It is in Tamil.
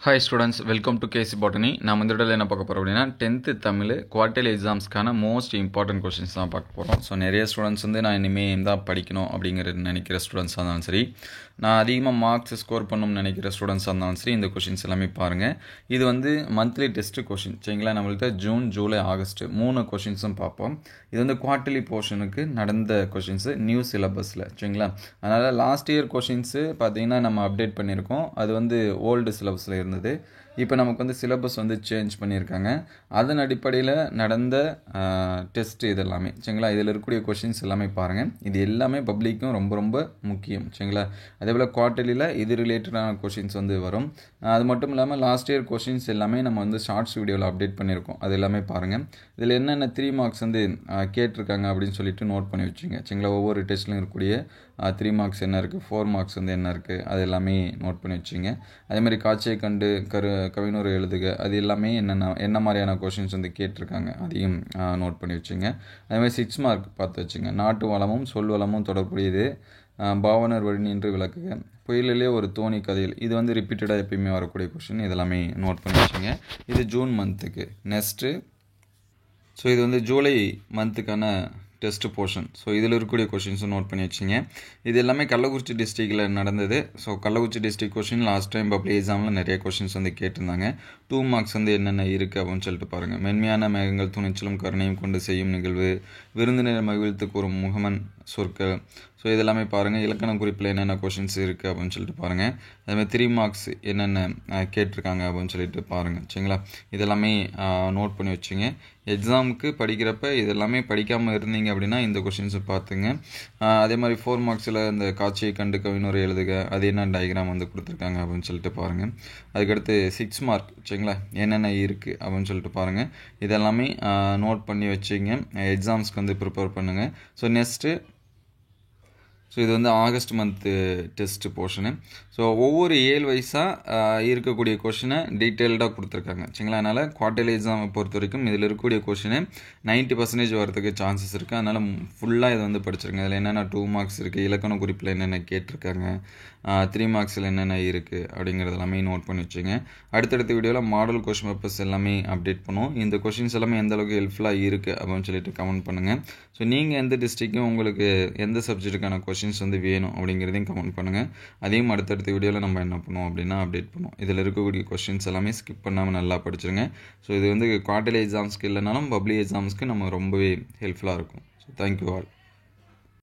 Hi students, welcome to KC botany. நான் இந்த இடத்துல என்ன பார்க்க போகிறோம் அப்படின்னா 10th தமிழ் குவார்டர்லி எக்ஸாம்ஸ்க்கான மோஸ்ட் இம்பார்ட்டன்ட் கொஷின்ஸ் தான் பார்க்க போகிறோம். ஸோ நிறைய ஸ்டூடெண்ட்ஸ் நான் இனிமேல் தான் படிக்கணும் அப்படிங்கிறது நினைக்கிற ஸ்டூடெண்ட்ஸாக இருந்தாலும் சரி, நான் அதிகமாக மார்க்ஸ் ஸ்கோர் பண்ணணும்னு நினைக்கிற ஸ்டூடெண்ட்ஸாக இருந்தாலும் சரி, இந்த கொஷின்ஸ் எல்லாமே பாருங்கள். இது மந்த்லி டெஸ்ட்டு கொஷின் சரிங்களா. நம்மள்கிட்ட ஜூன், ஜூலை, ஆகஸ்ட் 3 கொஷின்ஸும் பார்ப்போம். இது குவார்டர்லி போர்ஷனுக்கு நடந்த கொஷின்ஸு நியூ சிலபஸில் சரிங்களா. அதனால் லாஸ்ட் இயர் கொஷின்ஸு பார்த்திங்கன்னா நம்ம அப்டேட் பண்ணியிருக்கோம். அது ஓல்டு சிலபஸில் இருந்தது. இப்போ நமக்கு சிலபஸ் சேஞ்ச் பண்ணியிருக்காங்க. அதன் அடிப்படையில் நடந்த டெஸ்ட் இது எல்லாமே சரிங்களா. இதில் இருக்கக்கூடிய கொஷின்ஸ் எல்லாமே பாருங்கள். இது எல்லாமே பப்ளிக்கும் ரொம்ப ரொம்ப முக்கியம் சரிங்களா. அதே போல் குவார்டர்லியில் இது ரிலேட்டடான கொஷின்ஸ் வரும். அது மட்டும் இல்லாமல் லாஸ்ட் இயர் கொஷின்ஸ் எல்லாமே நம்ம ஷார்ட்ஸ் வீடியோவில் அப்டேட் பண்ணியிருக்கோம். அது எல்லாமே பாருங்கள். இதில் என்னென்ன 3 மார்க்ஸ் கேட்டிருக்காங்க அப்படின்னு சொல்லிட்டு நோட் பண்ணி வச்சுங்க சரிங்களா. ஒவ்வொரு டெஸ்ட்லையும் இருக்கக்கூடிய 3 மார்க்ஸ் என்ன இருக்குது, 4 மார்க்ஸ் என்ன இருக்குது, அது எல்லாமே நோட் பண்ணி வச்சுங்க. அதே மாதிரி காட்சியை கண்டு கவினூரை எழுதுக, அது எல்லாமே என்ன மாதிரியான கொஷின்ஸ் கேட்டிருக்காங்க அதையும் நோட் பண்ணி வச்சுங்க. அதே மாதிரி 6 மார்க் பார்த்து வச்சுங்க. நாட்டு வளமும் சொல் வளமும் தொடர்புடையது, பாவனர் வழி நின்று விளக்குக, புயலிலே ஒரு தோணி கதையில், இது ரிப்பீட்டடாக எப்பயுமே வரக்கூடிய கொஷின். இதெல்லாமே நோட் பண்ணி வச்சுங்க. இது ஜூன் மந்த்துக்கு. நெக்ஸ்ட்டு ஸோ இது ஜூலை மந்த்துக்கான டெஸ்ட் போர்ஷன். ஸோ இதில் இருக்கக்கூடிய கொஷின்ஸும் நோட் பண்ணி வச்சிங்க. இது எல்லாமே கள்ளக்குறிச்சி டிஸ்ட்ரிக்டில் நடந்தது. So Kallakurichi district question last time public எக்ஸாமில் நிறைய கொஷின்ஸ் கேட்டிருந்தாங்க. 2 மார்க்ஸ் என்னென்ன இருக்குது அப்படின்னு சொல்லிட்டு பாருங்கள். மென்மையான மேகங்கள் துணிச்சலும் கருணையும் கொண்டு செய்யும் நிகழ்வு, விருந்தினர் மகிழ்த்து கூறும் முகமன் சொற்கள். ஸோ இதெல்லாமே பாருங்கள். இலக்கண குறிப்பில் என்னென்ன கொஷின்ஸ் இருக்குது அப்படின்னு சொல்லிட்டு பாருங்கள். அதுமாதிரி 3 மார்க்ஸ் என்னென்ன கேட்டிருக்காங்க அப்படின்னு சொல்லிட்டு பாருங்கள் சரிங்களா. இதெல்லாமே நோட் பண்ணி வச்சுங்க. எக்ஸாமுக்கு படிக்கிறப்ப இதெல்லாமே படிக்காமல் இருந்தீங்க அப்படின்னா இந்த கொஷின்ஸை பார்த்துங்க. அதே மாதிரி 4 மார்க்ஸில் இந்த காட்சியை கண்டு கவினூரை எழுதுக, அது என்ன டயக்ராம் கொடுத்துருக்காங்க அப்படின்னு சொல்லிட்டு பாருங்கள். அதுக்கடுத்து 6 மார்க் சரிங்களா, என்னென்ன இருக்குது அப்படின்னு சொல்லிட்டு பாருங்கள். இதெல்லாமே நோட் பண்ணி வச்சுங்க. எக்ஸாம்ஸ்க்கு ப்ரிப்பேர் பண்ணுங்கள். ஸோ நெக்ஸ்ட்டு இது August month test portion. So ஒவ்வொரு ஏழு வயசாக இருக்கக்கூடிய கொஷினை டீட்டெயில்டாக கொடுத்துருக்காங்க சரிங்களா. அதனால் குவார்டர்லி எக்ஸாமை பொறுத்த வரைக்கும் இதில் இருக்கக்கூடிய கொஷினை 90% வரதுக்கு சான்சஸ் இருக்குது. அதனால் ஃபுல்லாக இது படிச்சிருங்க. இதில் என்னென்ன 2 மார்க்ஸ் இருக்குது, இலக்கண குறிப்பில் என்னென்ன கேட்டிருக்காங்க, 3 மார்க்ஸில் என்னென்ன இருக்குது அப்படிங்கிறது எல்லாமே நோட் பண்ணி வச்சுங்க. அடுத்தடுத்த வீடியோவில் மாடல் கொஷின் பேப்பர்ஸ் எல்லாமே அப்டேட் பண்ணுவோம். இந்த கொஷின்ஸ் எல்லாமே எந்த அளவுக்கு ஹெல்ப்ஃபுல்லாக இருக்குது அப்படின்னு சொல்லிட்டு கமெண்ட் பண்ணுங்கள். ஸோ நீங்கள் எந்த டிஸ்ட்ரிக்டும் உங்களுக்கு எந்த சப்ஜெக்ட்டுக்கான கொஷின்ஸ் வேணும் அப்படிங்கிறதையும் கமெண்ட் பண்ணுங்கள். அதையும் அடுத்தடுத்த வீடியோவில் நம்ம என்ன பண்ணுவோம் அப்படின்னா அப்டேட் பண்ணுவோம். இதில் இருக்கக்கூடிய கொஷின்ஸ் எல்லாமே ஸ்கிப் பண்ணாமல் நல்லா படிச்சிருங்க. ஸோ இது குவார்டர்லி எக்ஸாம்ஸ்க்கு இல்லைனாலும் பப்ளிக் எக்ஸாம்ஸ்க்கு நம்ம ரொம்பவே ஹெல்ப்ஃபுல்லாக இருக்கும். So thank you all.